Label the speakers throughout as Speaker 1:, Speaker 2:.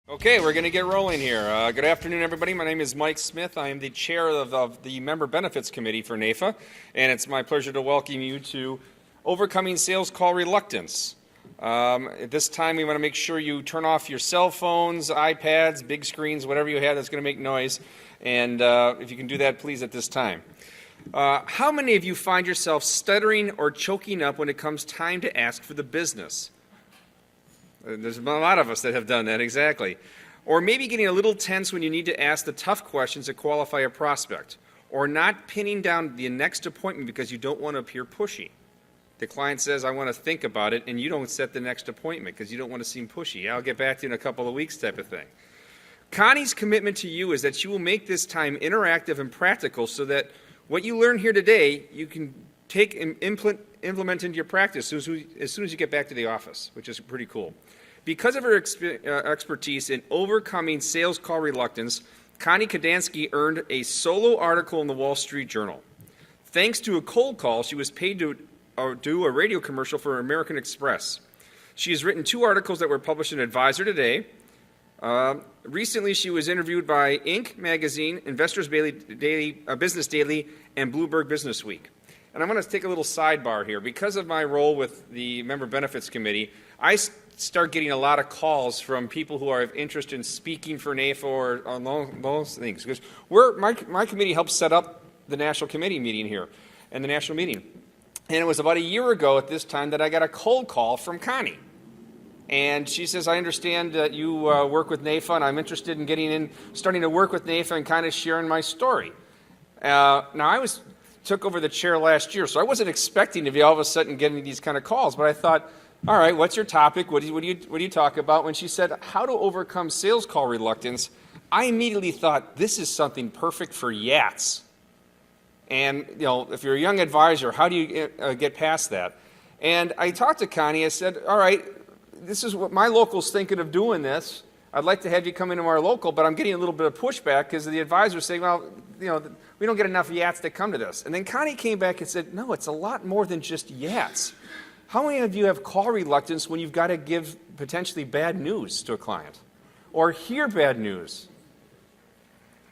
Speaker 1: Okay, we're going to get rolling here. Good afternoon, everybody. My name is Mike Smith. I am the chair of the Member Benefits Committee for NAIFA, and it's my pleasure to welcome you to Overcoming Sales Call Reluctance. At this time, we want to make sure you turn off your cell phones, iPads, big screens, whatever you have that's going to make noise, and if you can do that, please, at this time. How many of you find yourself stuttering or choking up when it comes time to ask for the business? There's a lot of us that have done that, exactly. Or maybe getting a little tense when you need to ask the tough questions to qualify a prospect. Or not pinning down the next appointment because you don't want to appear pushy. The client says, I want to think about it, and you don't set the next appointment because you don't want to seem pushy. I'll get back to you in a couple of weeks type of thing. Connie's commitment to you is that she will make this time interactive and practical so that what you learn here today, you can take and implement into your practice as soon as you get back to the office, which is pretty cool. Because of her expertise in overcoming sales call reluctance, Connie Kadansky earned a solo article in the Wall Street Journal. Thanks to a cold call, she was paid to do a radio commercial for American Express. She has written 2 articles that were published in Advisor Today. Recently, she was interviewed by Inc. magazine, Investors Business Daily, and Bloomberg Business Week. And I'm going to take a little sidebar here. Because of my role with the Member Benefits Committee, I start getting a lot of calls from people who are of interest in speaking for NAIFA or on those things. Because my committee helped set up the national committee meeting here and the national meeting. And it was about a year ago at this time that I got a cold call from Connie. And she says, I understand that you work with NAIFA, and I'm interested in starting to work with NAIFA and kind of sharing my story. Now, I took over the chair last year, so I wasn't expecting to be all of a sudden getting these kind of calls. But I thought, all right, what's your topic? What do you talk about? When she said, how to overcome sales call reluctance, I immediately thought, this is something perfect for YATS. And, if you're a young advisor, how do you get past that? And I talked to Connie. I said, all right, this is what my local's thinking of doing this. I'd like to have you come into our local, but I'm getting a little bit of pushback because the advisor's saying, well, we don't get enough YATS to come to this. And then Connie came back and said, no, it's a lot more than just YATS. How many of you have call reluctance when you've got to give potentially bad news to a client or hear bad news?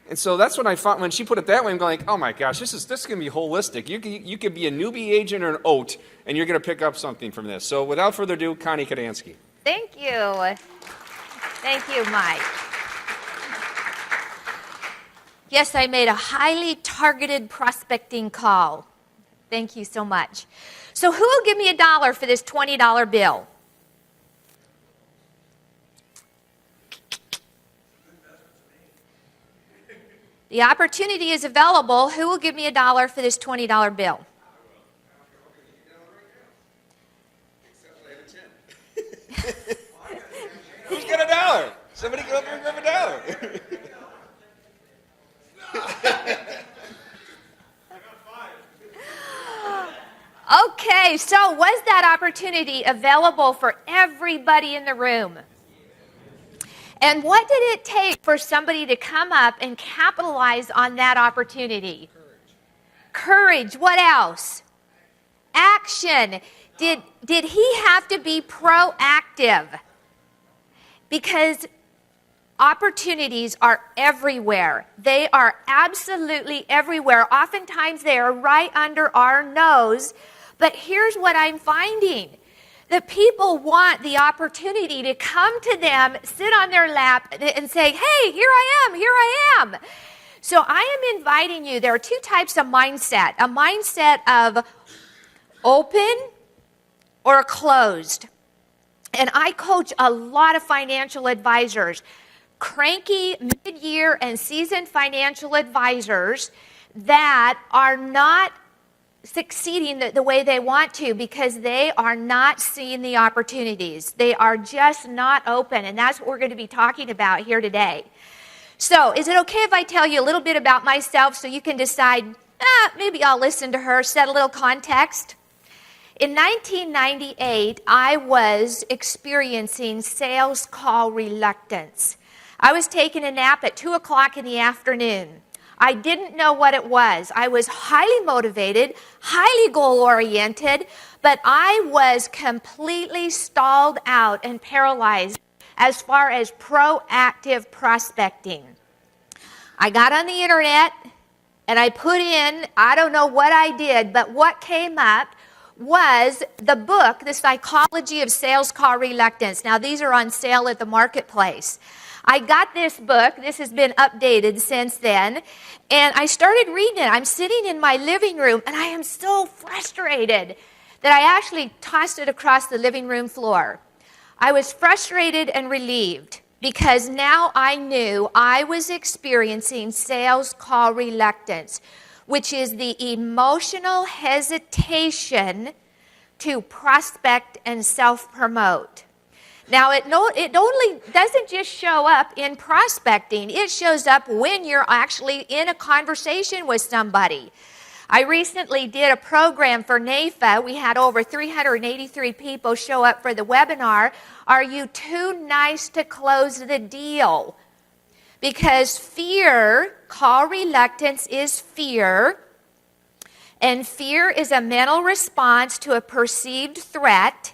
Speaker 1: And so that's what I found when she put it that way. I'm going, oh my gosh, this is going to be holistic. You could be a newbie agent or an OAT, and you're going to pick up something from this. So without further ado, Connie Kadansky.
Speaker 2: Thank you. Thank you, Mike. Yes, I made a highly targeted prospecting call. Thank you so much. So who will give me $1 for this $20 bill? The opportunity is available. Who will give me $1 for this $20 bill?
Speaker 1: Who's got $1? Somebody go up here and grab $1.
Speaker 2: Okay, so was that opportunity available for everybody in the room? And what did it take for somebody to come up and capitalize on that opportunity? Courage. What else? Action. Did he have to be proactive? Because opportunities are everywhere. They are absolutely everywhere. Oftentimes they are right under our nose. But here's what I'm finding. The people want the opportunity to come to them, sit on their lap, and say, hey, here I am. So I am inviting you. There are 2 types of mindset. A mindset of open or closed. And I coach a lot of financial advisors, cranky, mid-year, and seasoned financial advisors that are not succeeding the way they want to because they are not seeing the opportunities. They are just not open, and that's what we're going to be talking about here today. So is it okay if I tell you a little bit about myself so you can decide, maybe I'll listen to her, set a little context? In 1998, I was experiencing sales call reluctance. I was taking a nap at 2 o'clock in the afternoon. I didn't know what it was. I was highly motivated, highly goal-oriented, but I was completely stalled out and paralyzed as far as proactive prospecting. I got on the internet and I put in, I don't know what I did, but what came up was the book, The Psychology of Sales Call Reluctance. Now, these are on sale at the marketplace. I got this book. This has been updated since then. And I started reading it. I'm sitting in my living room, and I am so frustrated that I actually tossed it across the living room floor. I was frustrated and relieved because now I knew I was experiencing sales call reluctance, which is the emotional hesitation to prospect and self-promote. Now, it only doesn't just show up in prospecting. It shows up when you're actually in a conversation with somebody. I recently did a program for NAFA. We had over 383 people show up for the webinar. Are you too nice to close the deal? Because fear, call reluctance is fear, and fear is a mental response to a perceived threat.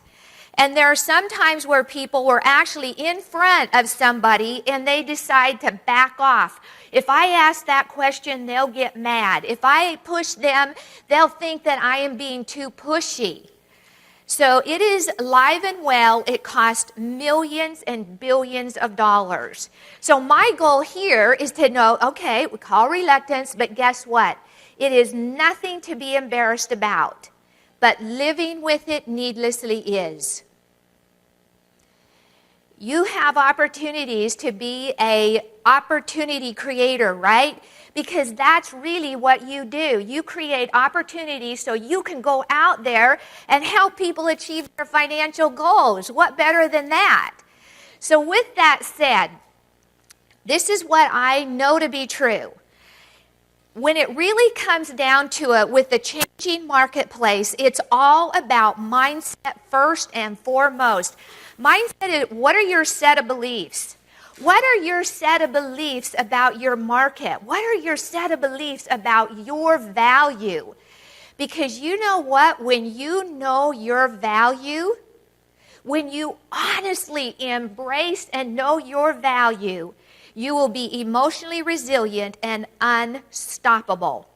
Speaker 2: And there are some times where people were actually in front of somebody and they decide to back off. If I ask that question, they'll get mad. If I push them, they'll think that I am being too pushy. So it is live and well. It costs millions and billions of dollars. So my goal here is to know, okay, we call reluctance, but guess what? It is nothing to be embarrassed about, but living with it needlessly is. You have opportunities to be an opportunity creator, right? Because that's really what you do. You create opportunities so you can go out there and help people achieve their financial goals. What better than that? So with that said, this is what I know to be true. When it really comes down to it, with the changing marketplace, it's all about mindset first and foremost. Mindset is, what are your set of beliefs? What are your set of beliefs about your market? What are your set of beliefs about your value? Because you know what? When you know your value, when you honestly embrace and know your value, you will be emotionally resilient and unstoppable.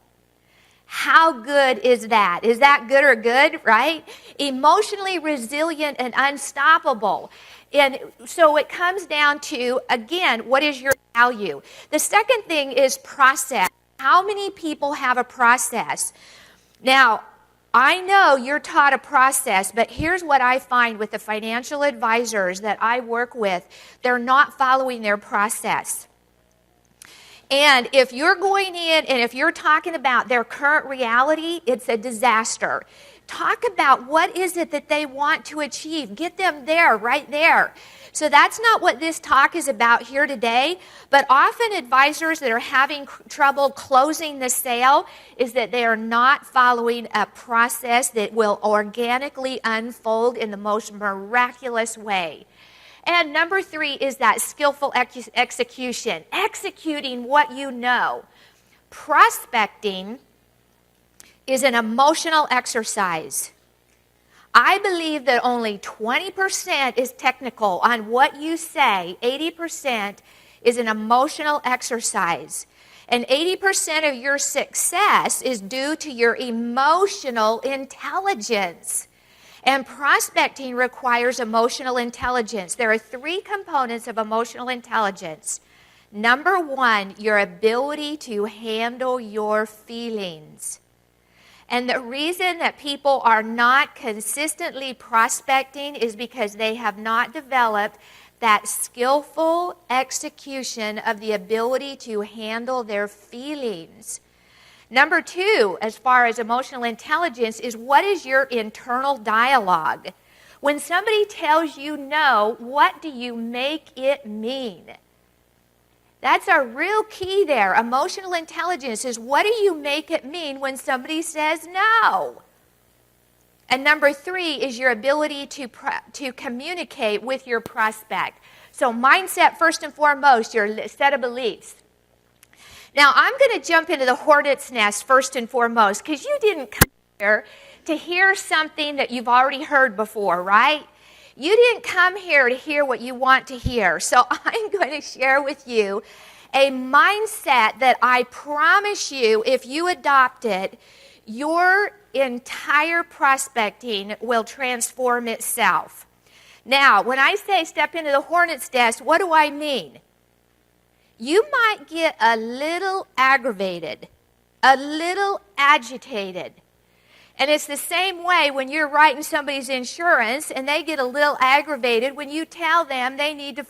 Speaker 2: How good is that? Is that good or good, right? Emotionally resilient and unstoppable. And so it comes down to, again, what is your value? The second thing is process. How many people have a process? Now, I know you're taught a process, but here's what I find with the financial advisors that I work with. They're not following their process. And if you're going in and if you're talking about their current reality, it's a disaster. Talk about what is it that they want to achieve. Get them there, right there. So that's not what this talk is about here today, but often advisors that are having trouble closing the sale is that they are not following a process that will organically unfold in the most miraculous way. And number 3 is that skillful execution, executing what you know. Prospecting is an emotional exercise. I believe that only 20% is technical on what you say. 80% is an emotional exercise. And 80% of your success is due to your emotional intelligence. And prospecting requires emotional intelligence. There are 3 components of emotional intelligence. Number 1, your ability to handle your feelings. And the reason that people are not consistently prospecting is because they have not developed that skillful execution of the ability to handle their feelings. Number 2, as far as emotional intelligence, is what is your internal dialogue? When somebody tells you no, what do you make it mean? That's a real key there. Emotional intelligence is what do you make it mean when somebody says no? And number 3 is your ability to communicate with your prospect. So mindset first and foremost, your set of beliefs. Now, I'm going to jump into the hornet's nest first and foremost because you didn't come here to hear something that you've already heard before, right? You didn't come here to hear what you want to hear. So I'm going to share with you a mindset that I promise you, if you adopt it, your entire prospecting will transform itself. Now, when I say step into the hornet's nest, what do I mean? You might get a little aggravated, a little agitated. And it's the same way when you're writing somebody's insurance and they get a little aggravated when you tell them they need to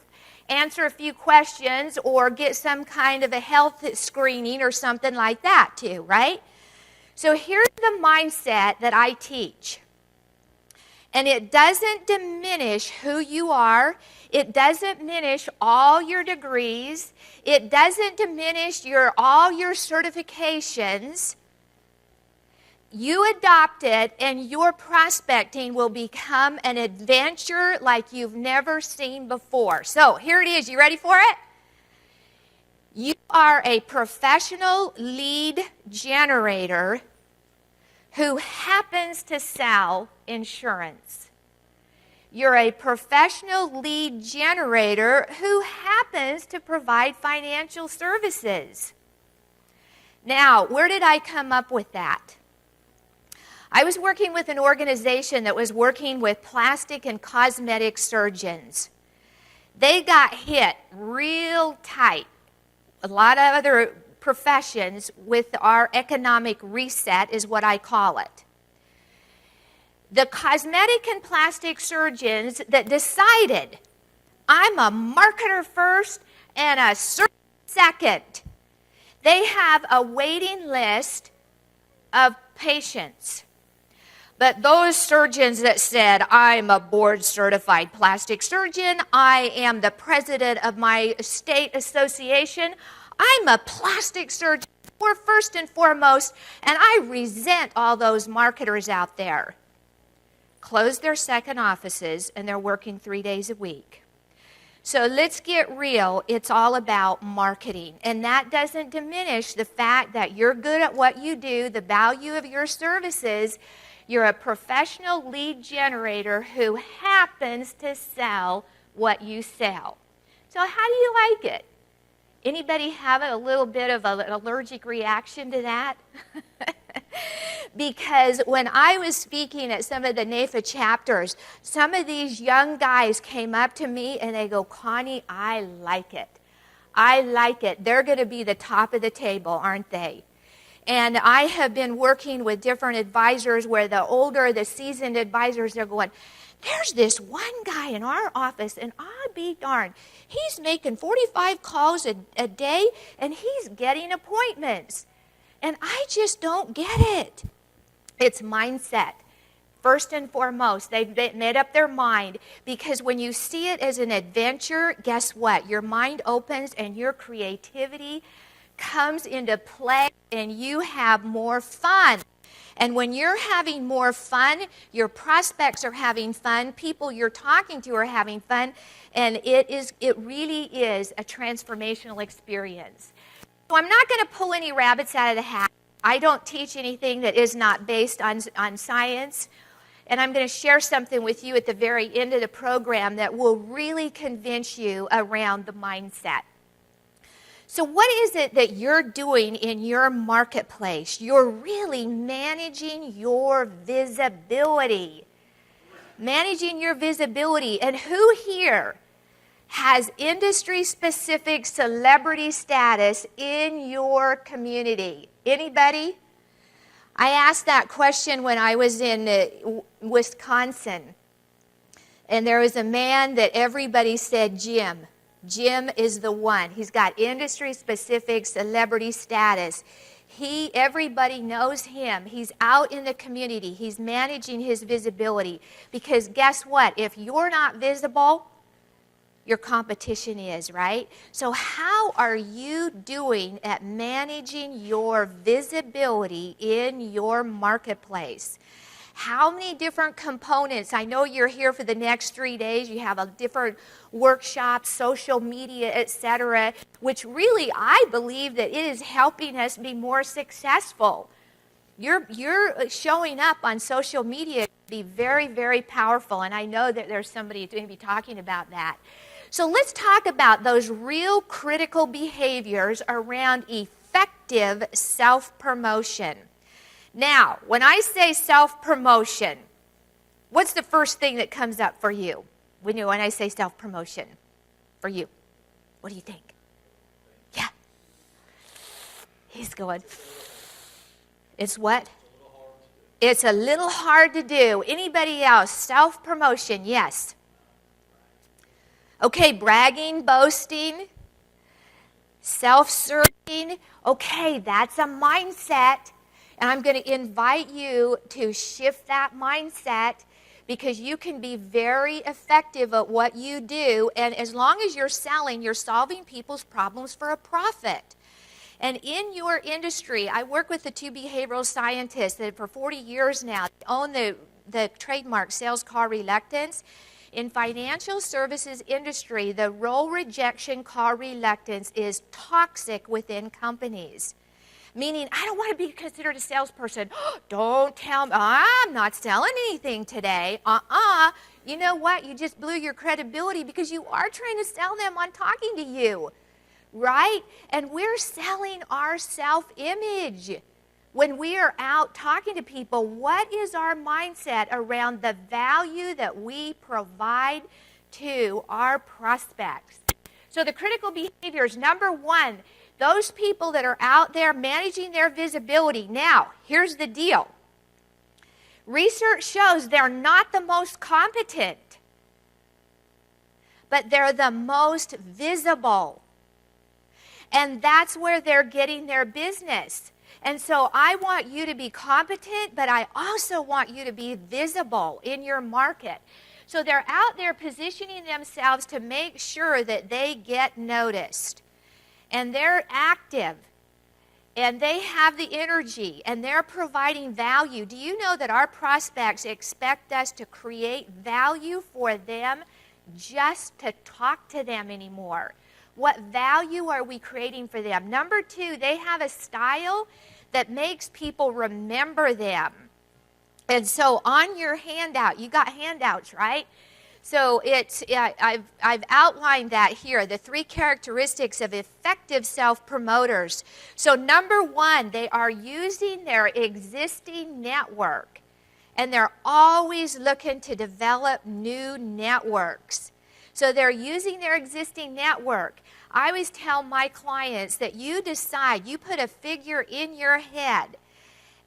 Speaker 2: answer a few questions or get some kind of a health screening or something like that too, right? So here's the mindset that I teach. And it doesn't diminish who you are. It doesn't diminish all your degrees. It doesn't diminish all your certifications. You adopt it, and your prospecting will become an adventure like you've never seen before. So here it is. You ready for it? You are a professional lead generator who happens to sell insurance. You're a professional lead generator who happens to provide financial services. Now, where did I come up with that? I was working with an organization that was working with plastic and cosmetic surgeons. They got hit real tight. A lot of other professions with our economic reset is what I call it. The cosmetic and plastic surgeons that decided, I'm a marketer first and a surgeon second. They have a waiting list of patients. But those surgeons that said, I'm a board-certified plastic surgeon, I am the president of my state association, I'm a plastic surgeon first and foremost, and I resent all those marketers out there. Closed their second offices, and they're working 3 days a week. So let's get real. It's all about marketing. And that doesn't diminish the fact that you're good at what you do, the value of your services. You're a professional lead generator who happens to sell what you sell. So how do you like it? Anybody have a little bit of an allergic reaction to that? Because when I was speaking at some of the NAFA chapters, some of these young guys came up to me and they go, Connie, I like it. I like it. They're going to be the top of the table, aren't they? And I have been working with different advisors where the older, the seasoned advisors, they're going, there's this one guy in our office, and I'll be darned, he's making 45 calls a day, and he's getting appointments. And I just don't get it. It's mindset. First and foremost, they've made up their mind, because when you see it as an adventure, guess what? Your mind opens and your creativity comes into play, and you have more fun. And when you're having more fun, your prospects are having fun, people you're talking to are having fun, and it really is a transformational experience. So I'm not going to pull any rabbits out of the hat. I don't teach anything that is not based on science. And I'm going to share something with you at the very end of the program that will really convince you around the mindset. So what is it that you're doing in your marketplace? You're really managing your visibility. Managing your visibility. And who here has industry-specific celebrity status in your community? Anybody? I asked that question when I was in Wisconsin. And there was a man that everybody said, Jim. Jim is the one. He's got industry-specific celebrity status. Everybody knows him. He's out in the community. He's managing his visibility. Because guess what? If you're not visible, your competition is, right? So how are you doing at managing your visibility in your marketplace? How many different components? I know you're here for the next 3 days. You have a different workshops, social media, etc., which really I believe that it is helping us be more successful. You're showing up on social media Be very, very powerful, and I know that there's somebody who's going to be talking about that. So let's talk about those real critical behaviors around effective self-promotion. Now, when I say self-promotion, what's the first thing that comes up for you when I say self-promotion for you? What do you think? Yeah. He's going, it's what? It's a little hard to do. Anybody else? Self-promotion, yes. Okay, bragging, boasting, self-serving. Okay, that's a mindset. And I'm going to invite you to shift that mindset because you can be very effective at what you do. And as long as you're selling, you're solving people's problems for a profit. And in your industry, I work with the two behavioral scientists that for 40 years now own the trademark Sales Call Reluctance. In financial services industry, the role rejection call reluctance is toxic within companies. Meaning, I don't want to be considered a salesperson. Don't tell me, I'm not selling anything today. You know what? You just blew your credibility because you are trying to sell them on talking to you. Right? And we're selling our self-image. When we are out talking to people, what is our mindset around the value that we provide to our prospects? So the critical behaviors, number one, those people that are out there managing their visibility. Now, here's the deal. Research shows they're not the most competent, but they're the most visible. And that's where they're getting their business. And so I want you to be competent, but I also want you to be visible in your market. So they're out there positioning themselves to make sure that they get noticed. And they're active. And they have the energy. And they're providing value. Do you know that our prospects expect us to create value for them just to talk to them anymore? What value are we creating for them? Number two, they have a style that makes people remember them. And so on your handout, you got handouts, right? So I've outlined that here, the 3 characteristics of effective self-promoters. So number one, they are using their existing network. And they're always looking to develop new networks. So they're using their existing network. I always tell my clients that you decide, you put a figure in your head,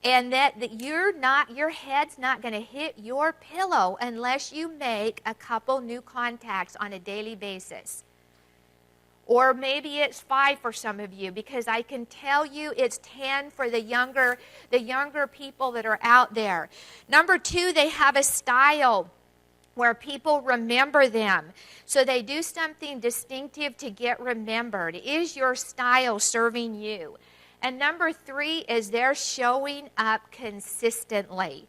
Speaker 2: and that your head's not going to hit your pillow unless you make a couple new contacts on a daily basis. Or maybe it's 5 for some of you, because I can tell you it's 10 for the younger people that are out there. Number 2, they have a style where people remember them. So they do something distinctive to get remembered. Is your style serving you? And number 3 is they're showing up consistently.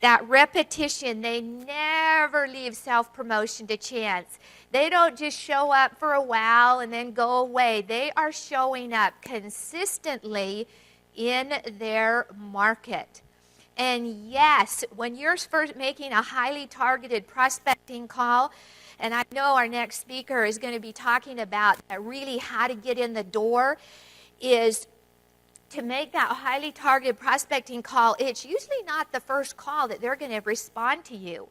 Speaker 2: That repetition, they never leave self-promotion to chance. They don't just show up for a while and then go away. They are showing up consistently in their market. And yes, when you're first making a highly targeted prospecting call, and I know our next speaker is going to be talking about really how to get in the door, is to make that highly targeted prospecting call. It's usually not the first call that they're going to respond to you.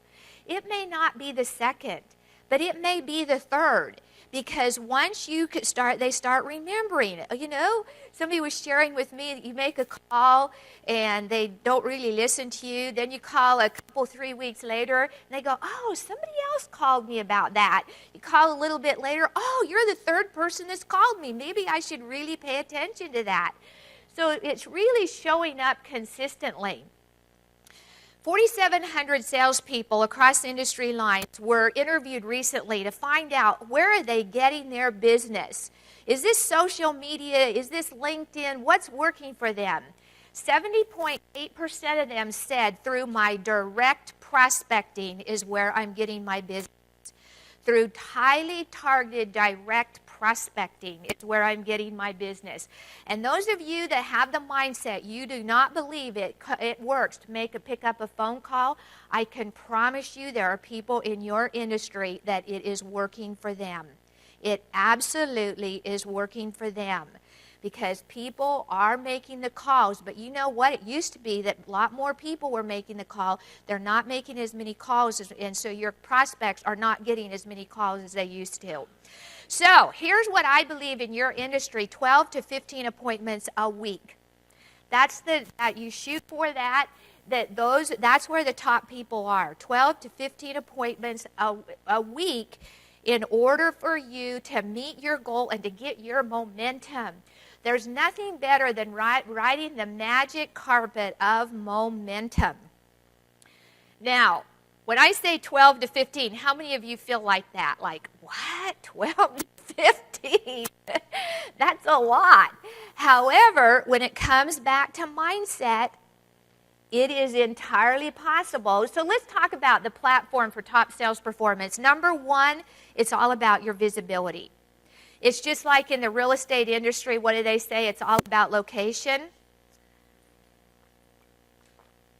Speaker 2: It may not be the second, but it may be the third. Because once they start remembering. You know, somebody was sharing with me, you make a call and they don't really listen to you. Then you call a couple, 3 weeks later, and they go, oh, somebody else called me about that. You call a little bit later, oh, you're the third person that's called me. Maybe I should really pay attention to that. So it's really showing up consistently. 4,700 salespeople across industry lines were interviewed recently to find out where are they getting their business. Is this social media? Is this LinkedIn? What's working for them? 70.8% of them said through my direct prospecting is where I'm getting my business. Through highly targeted direct prospecting. It's where I'm getting my business. And those of you that have the mindset, you do not believe it works to pick up a phone call, I can promise you there are people in your industry that it is working for them. It absolutely is working for them. Because people are making the calls, but you know what? It used to be that a lot more people were making the call. They're not making as many calls, and so your prospects are not getting as many calls as they used to. So here's what I believe in your industry, 12 to 15 appointments a week. That's you shoot for that. That's where the top people are, 12 to 15 appointments a week in order for you to meet your goal and to get your momentum. There's nothing better than riding the magic carpet of momentum. Now, when I say 12 to 15, how many of you feel like that? Like, what? 12 to 15? That's a lot. However, when it comes back to mindset, it is entirely possible. So let's talk about the platform for top sales performance. Number one, it's all about your visibility. It's just like in the real estate industry, what do they say? It's all about location.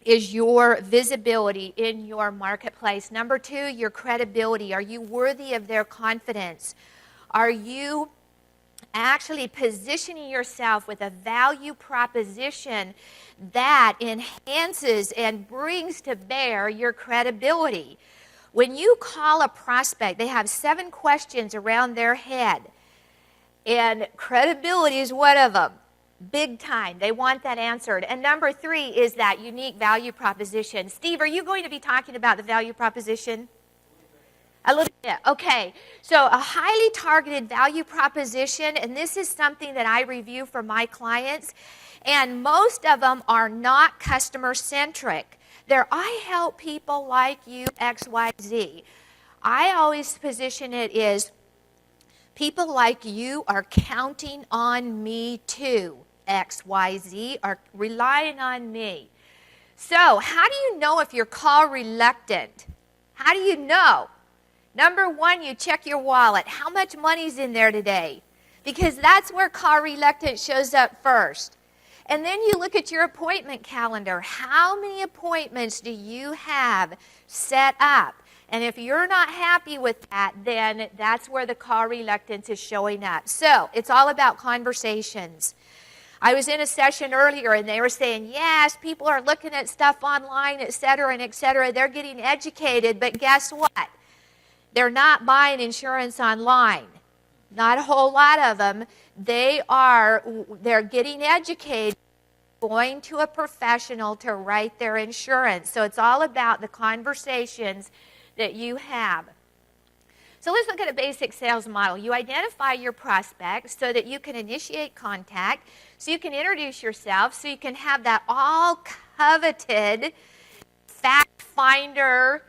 Speaker 2: Is your visibility in your marketplace. Number two, your credibility. Are you worthy of their confidence? Are you actually positioning yourself with a value proposition that enhances and brings to bear your credibility? When you call a prospect, they have 7 questions around their head. And credibility is one of them. Big time. They want that answered. And number 3 is that unique value proposition. Steve, are you going to be talking about the value proposition? A little bit. Okay. So a highly targeted value proposition, and this is something that I review for my clients, and most of them are not customer-centric. I help people like you, XYZ. I always position it as people like you are counting on me too. XYZ are relying on me. So how do you know if you're call reluctant? How do you know? Number 1, you check your wallet. How much money's in there today? Because that's where call reluctant shows up first. And then you look at your appointment calendar. How many appointments do you have set up? And if you're not happy with that, then that's where the call reluctance is showing up. So it's all about conversations. I was in a session earlier and they were saying, yes, people are looking at stuff online, et cetera, and et cetera. They're getting educated, but guess what? They're not buying insurance online. Not a whole lot of them. They're getting educated, going to a professional to write their insurance. So it's all about the conversations that you have. So let's look at a basic sales model. You identify your prospects so that you can initiate contact, so you can introduce yourself, so you can have that all coveted fact finder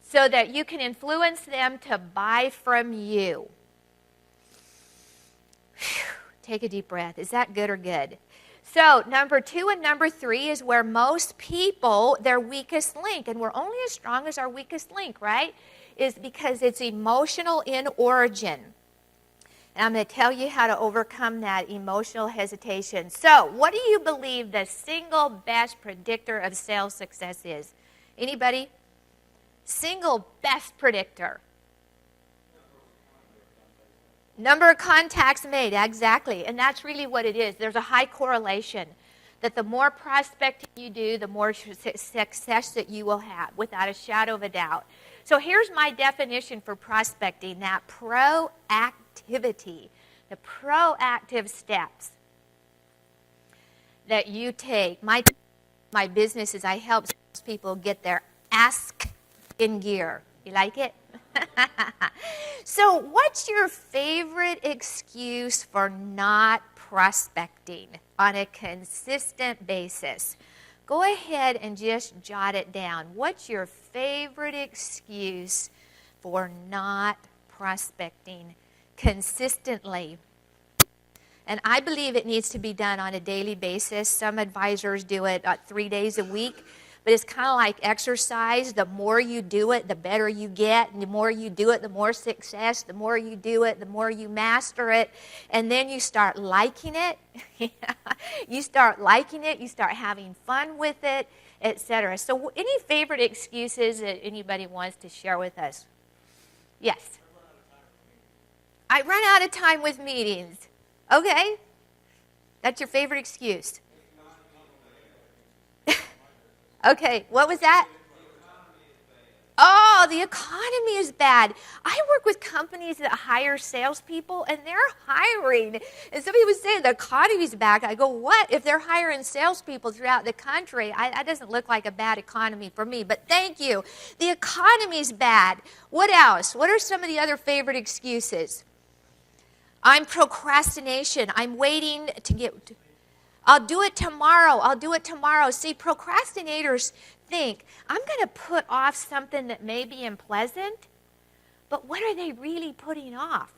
Speaker 2: so that you can influence them to buy from you. Whew. Take a deep breath. Is that good or good? So number 2 and number 3 is where most people, their weakest link, and we're only as strong as our weakest link, right? Is because it's emotional in origin. And I'm going to tell you how to overcome that emotional hesitation. So what do you believe the single best predictor of sales success is? Anybody? Single best predictor. Number of contacts made, exactly. And that's really what it is. There's a high correlation that the more prospecting you do, the more success that you will have, without a shadow of a doubt. So here's my definition for prospecting, that proactivity, the proactive steps that you take. My business is I help people get their ask in gear. You like it? So what's your favorite excuse for not prospecting on a consistent basis? Go ahead and just jot it down. What's your favorite excuse for not prospecting consistently? And I believe it needs to be done on a daily basis. Some advisors do it 3 days a week. but it's kind of like exercise. The more you do it, the better you get. And the more you do it, the more success. The more you do it, the more you master it. And then you start liking it. You start liking it. You start having fun with it, etc. So any favorite excuses that anybody wants to share with us? Yes. I run out of time with meetings. Okay. That's your favorite excuse. Okay, what was that? Oh, the economy is bad. I work with companies that hire salespeople, and they're hiring. And somebody was saying the economy's bad. I go, what? If they're hiring salespeople throughout the country, that doesn't look like a bad economy for me. But thank you. The economy's bad. What else? What are some of the other favorite excuses? I'm procrastination. I'm waiting to get... I'll do it tomorrow. I'll do it tomorrow. See, procrastinators think, I'm going to put off something that may be unpleasant, but what are they really putting off?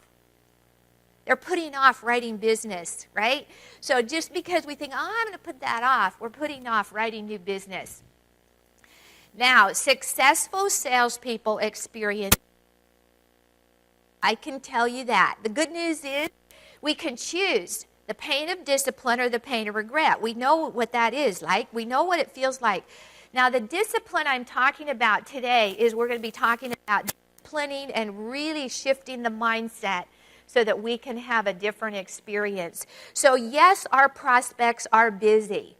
Speaker 2: They're putting off writing business, right? So just because we think, I'm going to put that off, we're putting off writing new business. Now, successful salespeople experience, I can tell you that. The good news is we can choose the pain of discipline or the pain of regret. We know what that is like. We know what it feels like. Now, the discipline I'm talking about today is we're going to be talking about disciplining and really shifting the mindset so that we can have a different experience. So, yes, our prospects are busy.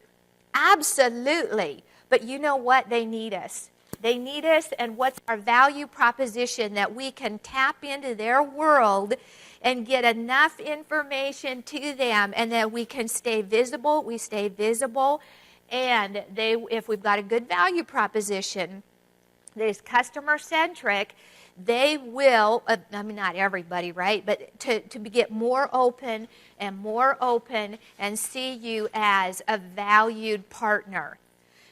Speaker 2: Absolutely. But you know what? They need us. They need us, and what's our value proposition that we can tap into their world and get enough information to them, and that we can stay visible. We stay visible, and if we've got a good value proposition that is customer-centric, they will, not everybody, right, but to get more open and see you as a valued partner.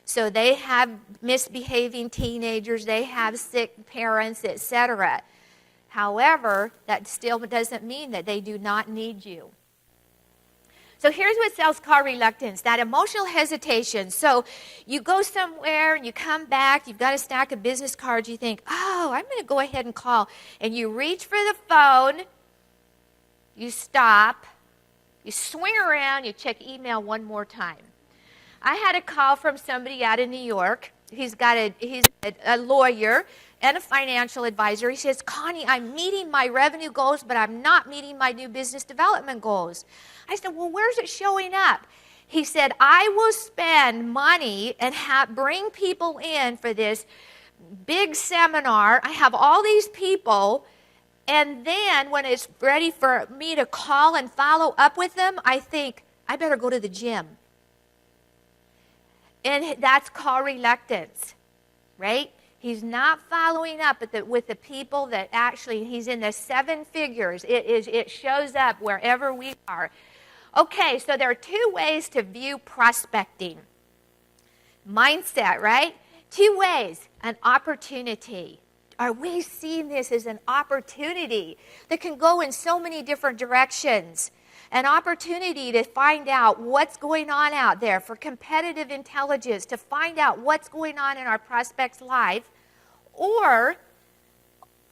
Speaker 2: So they have misbehaving teenagers, they have sick parents, etc. However, that still doesn't mean that they do not need you. So here's what Sales Call Reluctance, that emotional hesitation. So you go somewhere and you come back, you've got a stack of business cards, you think, oh, I'm going to go ahead and call. And you reach for the phone, you stop, you swing around, you check email one more time. I had a call from somebody out in New York. He's a lawyer and a financial advisor. He says, Connie, I'm meeting my revenue goals, but I'm not meeting my new business development goals. I said, well, where's it showing up? He said, I will spend money and bring people in for this big seminar. I have all these people, and then when it's ready for me to call and follow up with them, I think, I better go to the gym. And that's called reluctance, right? He's not following up with the people that actually, he's in the 7 figures. It shows up wherever we are. Okay, so there are 2 ways to view prospecting. Mindset, right? 2 ways. An opportunity. Are we seeing this as an opportunity that can go in so many different directions? An opportunity to find out what's going on out there, for competitive intelligence, to find out what's going on in our prospect's life. Or,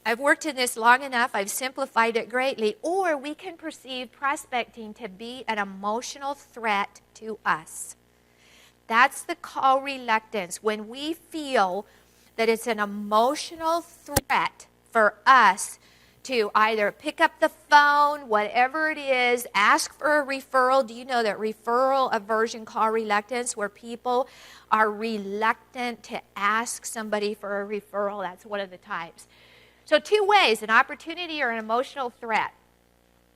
Speaker 2: I've worked in this long enough, I've simplified it greatly, or we can perceive prospecting to be an emotional threat to us. That's the call reluctance, when we feel that it's an emotional threat for us to either pick up the phone, whatever it is, ask for a referral. Do you know that referral aversion call reluctance, where people are reluctant to ask somebody for a referral? That's one of the types. So 2 ways, an opportunity or an emotional threat.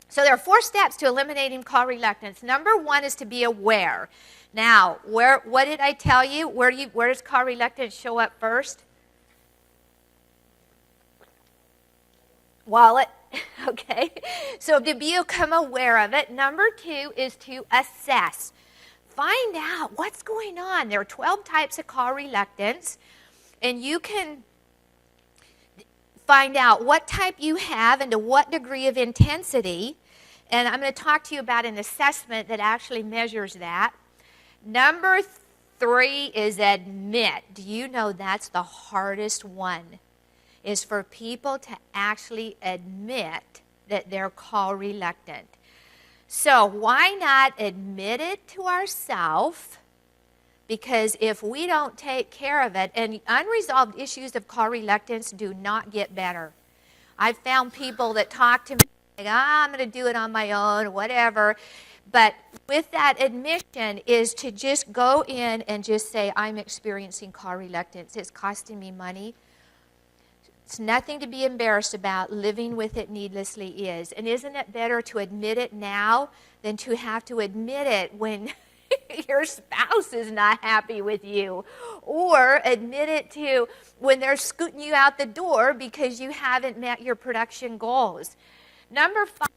Speaker 2: So there are 4 steps to eliminating call reluctance. Number 1 is to be aware. Now, what did I tell you? Where does call reluctance show up first? Wallet. Okay. So to become aware of it. Number 2 is to assess. Find out what's going on. There are 12 types of call reluctance, and you can find out what type you have and to what degree of intensity. And I'm going to talk to you about an assessment that actually measures that. Number 3 is admit. Do you know that's the hardest one? Is for people to actually admit that they're call reluctant. So why not admit it to ourselves? Because if we don't take care of it, and unresolved issues of call reluctance do not get better. I've found people that talk to me like, I'm going to do it on my own, whatever. But with that admission is to just go in and just say, I'm experiencing call reluctance. It's costing me money. It's nothing to be embarrassed about. Living with it needlessly is. And isn't it better to admit it now than to have to admit it when your spouse is not happy with you? Or admit it to when they're scooting you out the door because you haven't met your production goals. Number 5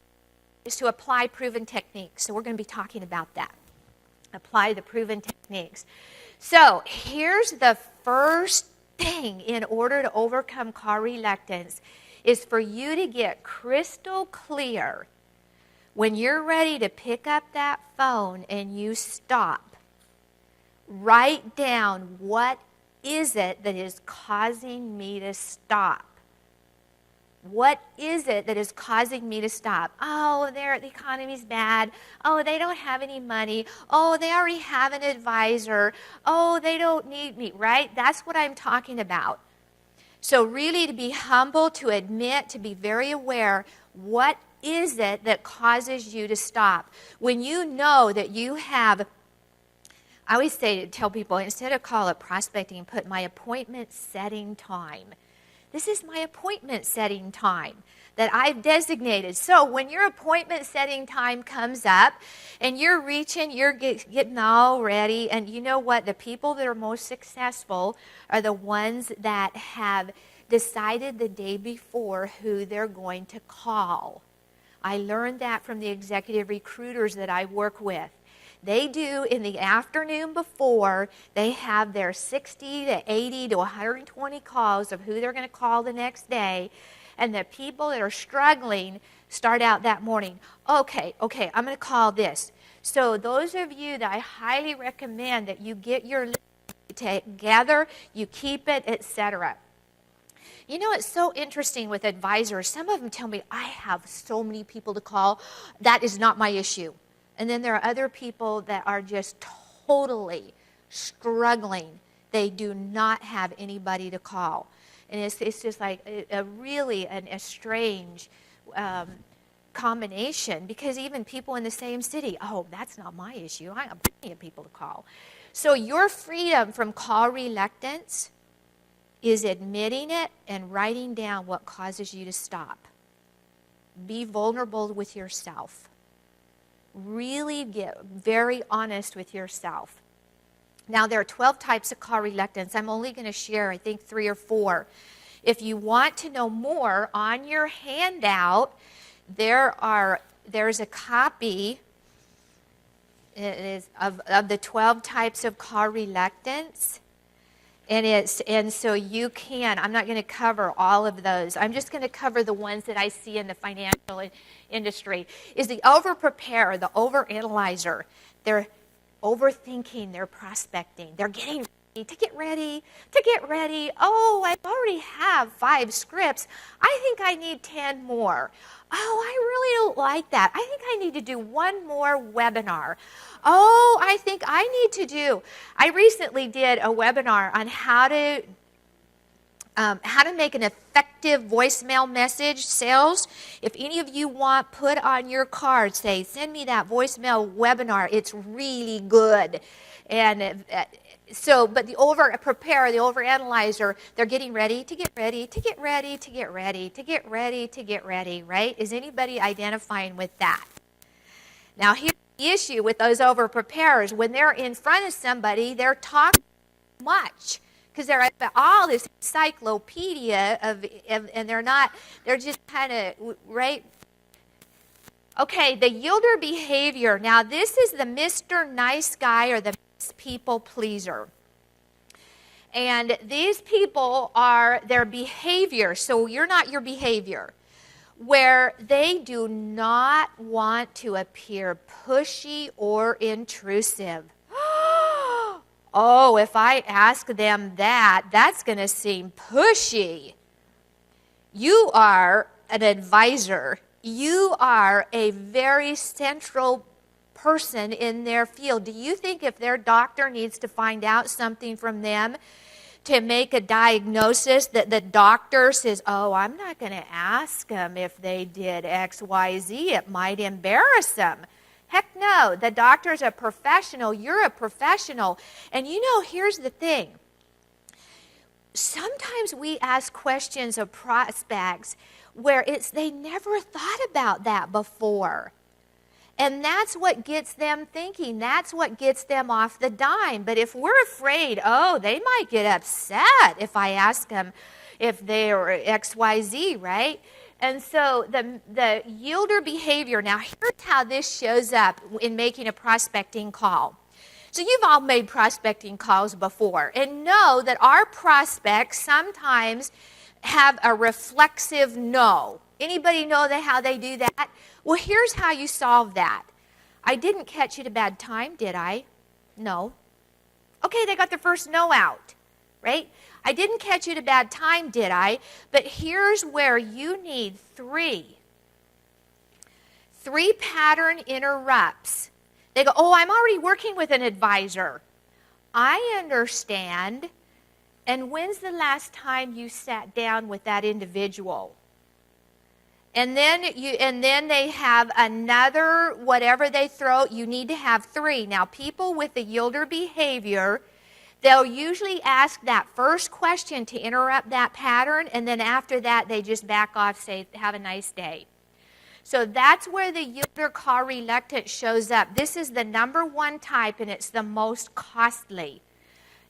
Speaker 2: is to apply proven techniques. So we're going to be talking about that. Apply the proven techniques. So here's the first thing in order to overcome call reluctance is for you to get crystal clear when you're ready to pick up that phone and you stop. Write down, what is it that is causing me to stop? What is it that is causing me to stop? Oh, the economy's bad. Oh, they don't have any money. Oh, they already have an advisor. Oh, they don't need me, right? That's what I'm talking about. So really to be humble, to admit, to be very aware, what is it that causes you to stop? When you know that you have, I always tell people, instead of call it prospecting, put my appointment setting time. This is my appointment setting time that I've designated. So when your appointment setting time comes up and you're reaching, you're getting all ready, and you know what? The people that are most successful are the ones that have decided the day before who they're going to call. I learned that from the executive recruiters that I work with. They do in the afternoon before, they have their 60 to 80 to 120 calls of who they're going to call the next day. And the people that are struggling start out that morning. Okay, I'm going to call this. So those of you that I highly recommend that you get your list together, you keep it, etc. You know, it's so interesting with advisors. Some of them tell me, I have so many people to call. That is not my issue. And then there are other people that are just totally struggling. They do not have anybody to call. And it's just like a strange combination, because even people in the same city, oh, that's not my issue. I have plenty of people to call. So your freedom from call reluctance is admitting it and writing down what causes you to stop. Be vulnerable with yourself. Really get very honest with yourself. Now, there are 12 types of call reluctance. I'm only going to share, I think, 3 or 4. If you want to know more, on your handout, there's a copy of the 12 types of call reluctance. And so you can, I'm not going to cover all of those. I'm just going to cover the ones that I see in the financial industry. Is the over-preparer, the over-analyzer. They're overthinking their prospecting. They're getting ready to get ready. Oh, I already have 5 scripts. I think I need 10 more. Oh, I really don't like that. I think I need to do 1 more webinar. Oh, I think I recently did a webinar on how to make an effective voicemail message sales. If any of you want, put on your card, say, send me that voicemail webinar. It's really good. And but the over-preparer, the over-analyzer, they're getting ready to get ready, to get ready, to get ready, to get ready, to get ready, right? Is anybody identifying with that? Now, here's the issue with those over-preparers. When they're in front of somebody, they're talking much because they're all this encyclopedia and they're just kind of, right? Okay, the Yolder behavior. Now, this is the Mr. Nice Guy or the people pleaser. And these people are their behavior, so you're not your behavior, where they do not want to appear pushy or intrusive. Oh, if I ask them that, that's going to seem pushy. You are an advisor. You are a very central person in their field. Do you think if their doctor needs to find out something from them to make a diagnosis that the doctor says, oh, I'm not going to ask them if they did X, Y, Z. It might embarrass them. Heck no. The doctor's a professional. You're a professional. And you know, here's the thing. Sometimes we ask questions of prospects where they never thought about that before. And that's what gets them thinking. That's what gets them off the dime. But if we're afraid, oh, they might get upset if I ask them if they are XYZ, right? And so the Yolder behavior, now here's how this shows up in making a prospecting call. So you've all made prospecting calls before and know that our prospects sometimes have a reflexive no. Anybody know how they do that? Well, here's how you solve that. I didn't catch you at a bad time, did I? No. Okay, they got their first no out, right? I didn't catch you at a bad time, did I? But here's where you need three pattern interrupts. They go, oh, I'm already working with an advisor. I understand. And when's the last time you sat down with that individual? And then they have another, whatever they throw, you need to have three. Now, people with the Yolder behavior, they'll usually ask that first question to interrupt that pattern, and then after that, they just back off, say, have a nice day. So that's where the Sales Call Reluctance shows up. This is the number one type, and it's the most costly.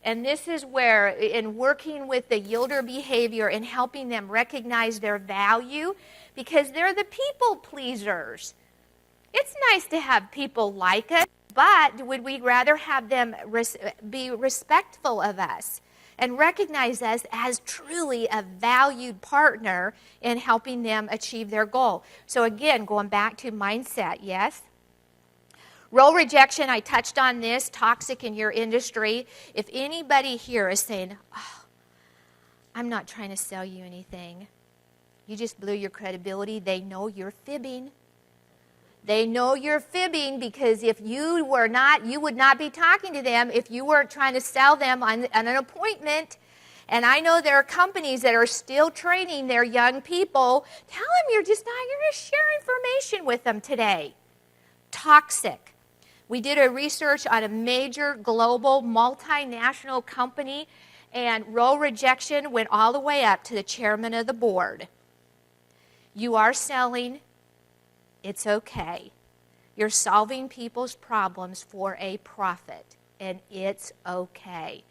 Speaker 2: And this is where, in working with the Yolder behavior and helping them recognize their value, because they're the people pleasers. It's nice to have people like us, but would we rather have them be respectful of us and recognize us as truly a valued partner in helping them achieve their goal? So again, going back to mindset, yes? Role rejection, I touched on this, toxic in your industry. If anybody here is saying, oh, I'm not trying to sell you anything, you just blew your credibility, they know you're fibbing. They know you're fibbing because if you were not, you would not be talking to them if you weren't trying to sell them on an appointment. And I know there are companies that are still training their young people. Tell them you're just going to share information with them today. Toxic. We did a research on a major global multinational company, and role rejection went all the way up to the chairman of the board. You are selling. It's okay. You're solving people's problems for a profit, and it's okay.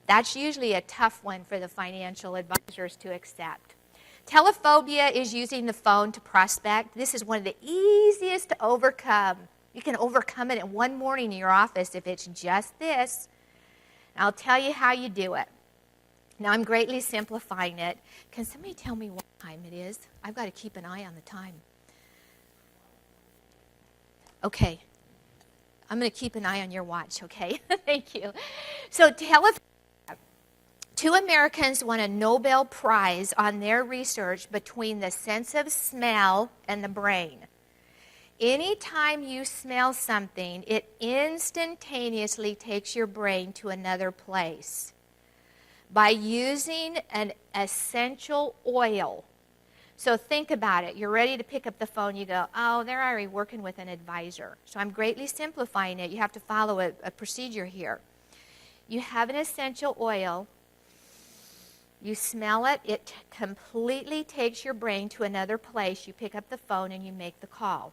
Speaker 2: That's usually a tough one for the financial advisors to accept. Telephobia is using the phone to prospect. This is one of the easiest to overcome. You can overcome it in one morning in your office if it's just this. And I'll tell you how you do it. Now, I'm greatly simplifying it. Can somebody tell me what time it is? I've got to keep an eye on the time. Okay. I'm going to keep an eye on your watch, okay? Thank you. So, two Americans won a Nobel Prize on their research between the sense of smell and the brain. Anytime you smell something, it instantaneously takes your brain to another place. By using an essential oil. So think about it. You're ready to pick up the phone. You go, oh, they're already working with an advisor. So I'm greatly simplifying it. You have to follow a procedure here. You have an essential oil. You smell it. It completely takes your brain to another place. You pick up the phone and you make the call.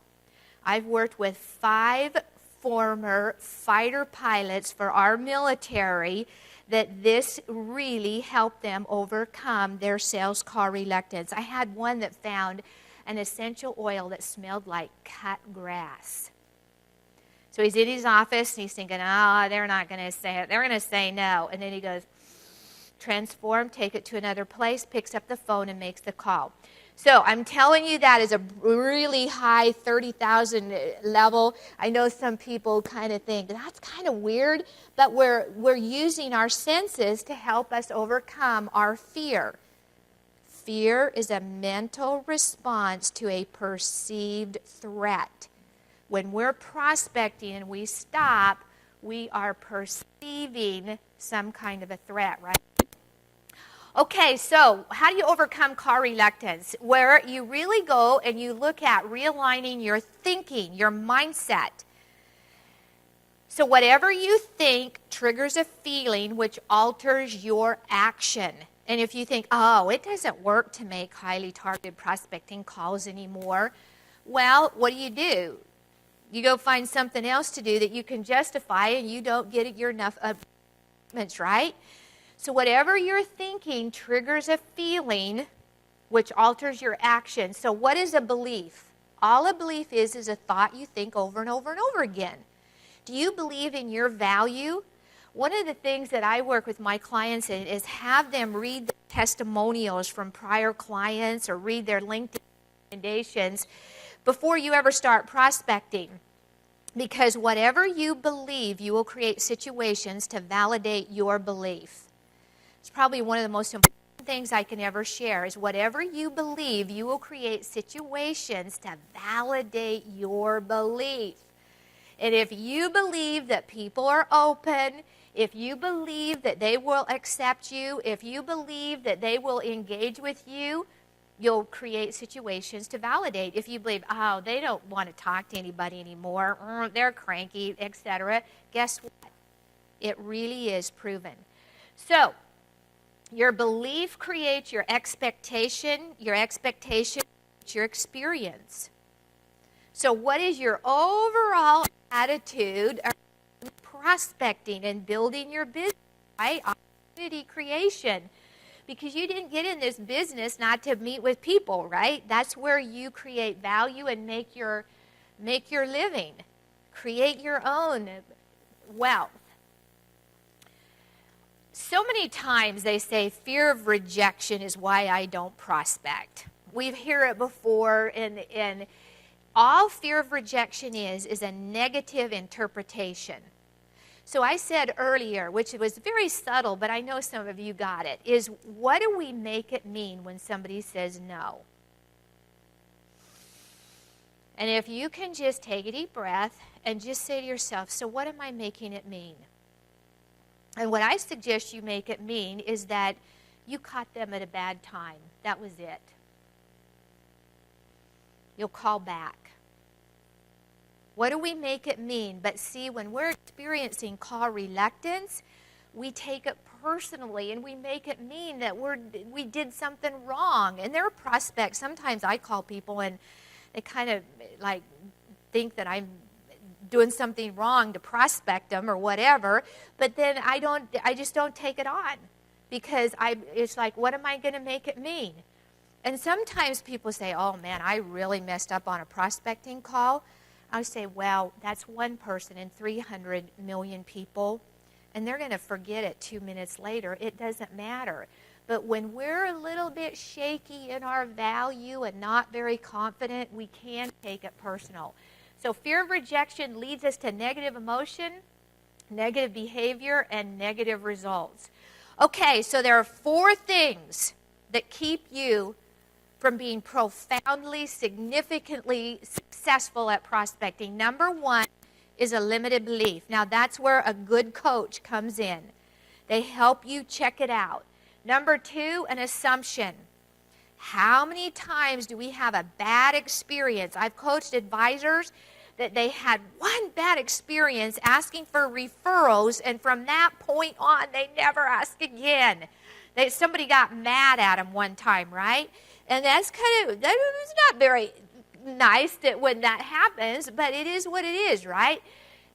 Speaker 2: I've worked with 5 former fighter pilots for our military that this really helped them overcome their sales call reluctance. I had one that found an essential oil that smelled like cut grass. So he's in his office and he's thinking, oh, they're not going to say it. They're going to say no. And then he goes, transform, take it to another place, picks up the phone and makes the call. So I'm telling you that is a really high 30,000 level. I know some people kind of think that's kind of weird, but we're using our senses to help us overcome our fear. Fear is a mental response to a perceived threat. When we're prospecting and we stop, we are perceiving some kind of a threat, right? Okay, so how do you overcome call reluctance? Where you really go and you look at realigning your thinking, your mindset. So whatever you think triggers a feeling which alters your action. And if you think, oh, it doesn't work to make highly targeted prospecting calls anymore, well, what do? You go find something else to do that you can justify and you don't get your enough appointments, right? So whatever you're thinking triggers a feeling which alters your action. So what is a belief? All a belief is a thought you think over and over and over again. Do you believe in your value? One of the things that I work with my clients in is have them read the testimonials from prior clients or read their LinkedIn recommendations before you ever start prospecting. Because whatever you believe, you will create situations to validate your belief. It's probably one of the most important things I can ever share is whatever you believe, you will create situations to validate your belief. And if you believe that people are open, if you believe that they will accept you, if you believe that they will engage with you, you'll create situations to validate. If you believe, oh, they don't want to talk to anybody anymore, they're cranky, etc., guess what? It really is proven. So, your belief creates your expectation creates your experience. So what is your overall attitude of prospecting and building your business, right? Opportunity creation. Because you didn't get in this business not to meet with people, right? That's where you create value and make your living. Create your own wealth. So many times they say fear of rejection is why I don't prospect. We've heard it before, and all fear of rejection is a negative interpretation. So I said earlier, which was very subtle, but I know some of you got it, is what do we make it mean when somebody says no? And if you can just take a deep breath and just say to yourself, so what am I making it mean? And what I suggest you make it mean is that you caught them at a bad time. That was it. You'll call back. What do we make it mean? But see, when we're experiencing call reluctance, we take it personally and we make it mean that we did something wrong. And there are prospects. Sometimes I call people and they kind of like think that I'm doing something wrong to prospect them or whatever, but then I just don't take it on because it's like, what am I going to make it mean? And sometimes people say, oh man, I really messed up on a prospecting call. I say, well, that's one person in 300 million people, and they're going to forget it 2 minutes later. It doesn't matter. But when we're a little bit shaky in our value and not very confident, we can take it personal. So fear of rejection leads us to negative emotion, negative behavior, and negative results. Okay, so there are 4 things that keep you from being profoundly, significantly successful at prospecting. Number 1 is a limited belief. Now that's where a good coach comes in. They help you check it out. Number 2, an assumption. How many times do we have a bad experience? I've coached advisors that they had one bad experience asking for referrals, and from that point on, they never ask again. Somebody got mad at them one time, right? And that was not very nice when that happens, but it is what it is, right?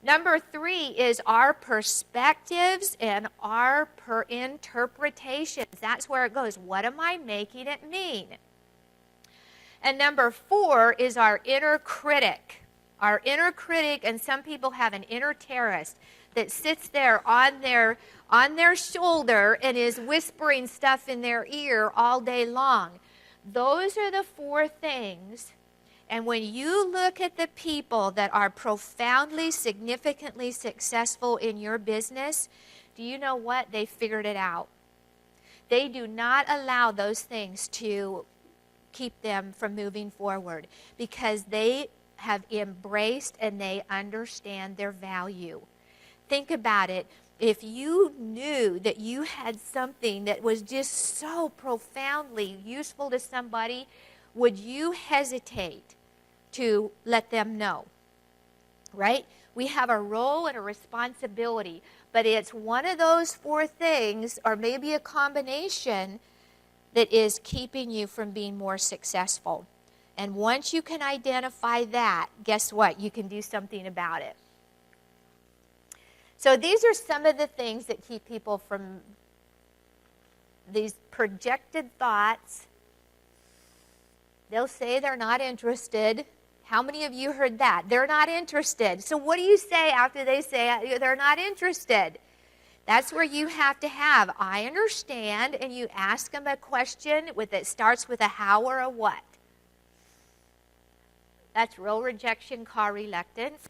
Speaker 2: Number 3 is our perspectives and our interpretations. That's where it goes. What am I making it mean? And number 4 is our inner critic. Our inner critic, and some people have an inner terrorist that sits there on their shoulder and is whispering stuff in their ear all day long. Those are the 4 things. And when you look at the people that are profoundly, significantly successful in your business, do you know what? They figured it out. They do not allow those things to keep them from moving forward because they have embraced and they understand their value. Think about it. If you knew that you had something that was just so profoundly useful to somebody, would you hesitate to let them know? Right? We have a role and a responsibility, but it's one of those 4 things, or maybe a combination, that is keeping you from being more successful. And once you can identify that, guess what? You can do something about it. So these are some of the things that keep people from these projected thoughts. They'll say they're not interested. How many of you heard that? They're not interested. So what do you say after they say they're not interested? That's where you have to have, I understand, and you ask them a question that starts with a how or a what. That's real rejection, call reluctance.